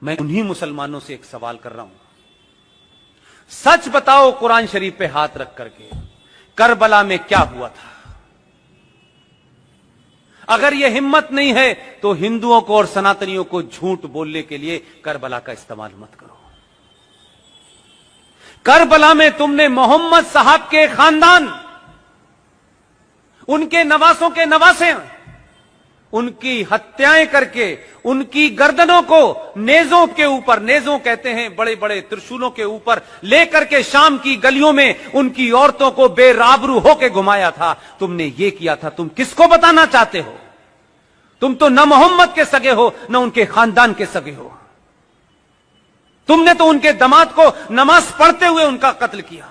मैं उन्हीं मुसलमानों से एक सवाल कर रहा हूं, सच बताओ कुरान शरीफ पे हाथ रख करके, करबला में क्या हुआ था? अगर यह हिम्मत नहीं है तो हिंदुओं को और सनातनियों को झूठ बोलने के लिए करबला का इस्तेमाल मत करो। करबला में तुमने मोहम्मद साहब के खानदान, उनके नवासों के नवासे, उनकी हत्याएं करके उनकी गर्दनों को नेजों के ऊपर, नेजों कहते हैं बड़े बड़े त्रिशूलों के ऊपर लेकर के शाम की गलियों में उनकी औरतों को बेराबरू होकर घुमाया था। तुमने ये किया था। तुम किसको बताना चाहते हो? तुम तो न मोहम्मद के सगे हो न उनके खानदान के सगे हो। तुमने तो उनके दामाद को नमाज पढ़ते हुए उनका कत्ल किया।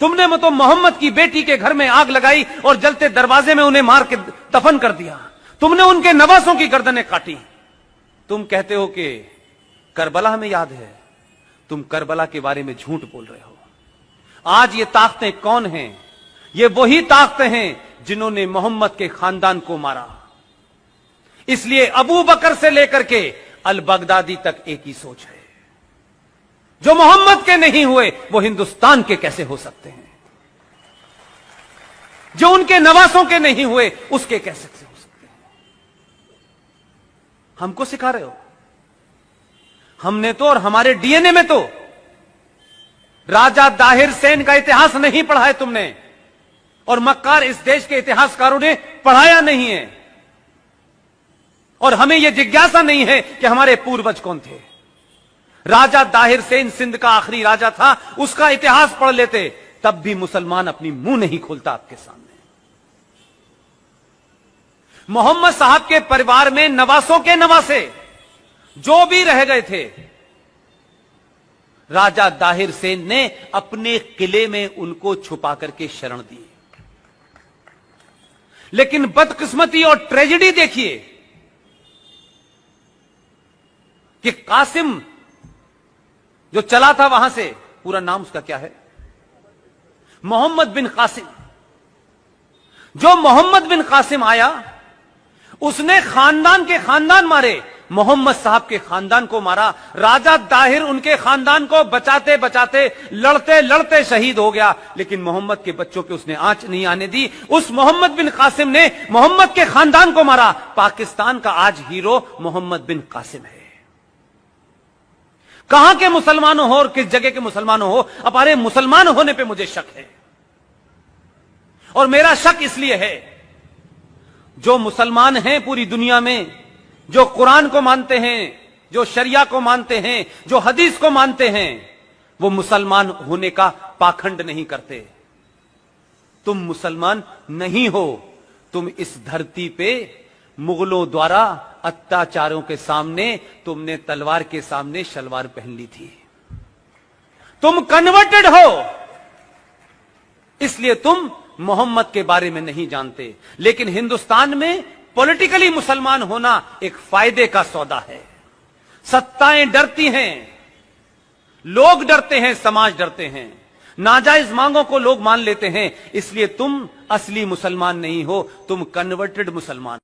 तुमने तो मोहम्मद की बेटी के घर में आग लगाई और जलते दरवाजे में उन्हें मार के दफन कर दिया। तुमने उनके नवासों की गर्दनें काटी। तुम कहते हो कि करबला हमें याद है। तुम करबला के बारे में झूठ बोल रहे हो। आज ये ताकतें कौन हैं? ये वही ताकतें हैं जिन्होंने मोहम्मद के खानदान को मारा। इसलिए अबू बकर से लेकर के अल बगदादी तक एक ही सोच है, जो मोहम्मद के नहीं हुए वो हिंदुस्तान के कैसे हो सकते हैं? जो उनके नवासों के नहीं हुए उसके कैसे हो सकते हैं? हमको सिखा रहे हो? हमने तो, और हमारे डीएनए में तो राजा दाहिर सेन का इतिहास नहीं पढ़ा है तुमने, और मक्कार इस देश के इतिहासकारों ने पढ़ाया नहीं है। और हमें यह जिज्ञासा नहीं है कि हमारे पूर्वज कौन थे। राजा दाहिर सेन सिंध का आखिरी राजा था, उसका इतिहास पढ़ लेते, तब भी मुसलमान अपनी मुंह नहीं खोलता आपके सामने। मोहम्मद साहब के परिवार में नवासों के नवासे जो भी रह गए थे, राजा दाहिर सेन ने अपने किले में उनको छुपा करके शरण दी। लेकिन बदकिस्मती और ट्रेजेडी देखिए कि कासिम जो चला था वहां से, पूरा नाम उसका क्या है? मोहम्मद बिन कासिम। जो मोहम्मद बिन कासिम आया, उसने खानदान के खानदान मारे, मोहम्मद साहब के खानदान को मारा। राजा दाहिर उनके खानदान को बचाते बचाते, लड़ते लड़ते शहीद हो गया, लेकिन मोहम्मद के बच्चों पे उसने आंच नहीं आने दी। उस मोहम्मद बिन कासिम ने मोहम्मद के खानदान को मारा। पाकिस्तान का आज हीरो मोहम्मद बिन कासिम है। कहां के मुसलमानों हो और किस जगह के मुसलमानों हो, हमारे मुसलमान होने पे मुझे शक है। और मेरा शक इसलिए है, जो मुसलमान हैं पूरी दुनिया में, जो कुरान को मानते हैं, जो शरिया को मानते हैं, जो हदीस को मानते हैं, वो मुसलमान होने का पाखंड नहीं करते। तुम मुसलमान नहीं हो। तुम इस धरती पे मुगलों द्वारा अत्याचारों के सामने तुमने तलवार के सामने शलवार पहन ली थी। तुम कन्वर्टेड हो, इसलिए तुम मोहम्मद के बारे में नहीं जानते। लेकिन हिंदुस्तान में पॉलिटिकली मुसलमान होना एक फायदे का सौदा है। सत्ताएं डरती हैं, लोग डरते हैं, समाज डरते हैं, नाजायज मांगों को लोग मान लेते हैं। इसलिए तुम असली मुसलमान नहीं हो, तुम कन्वर्टेड मुसलमान।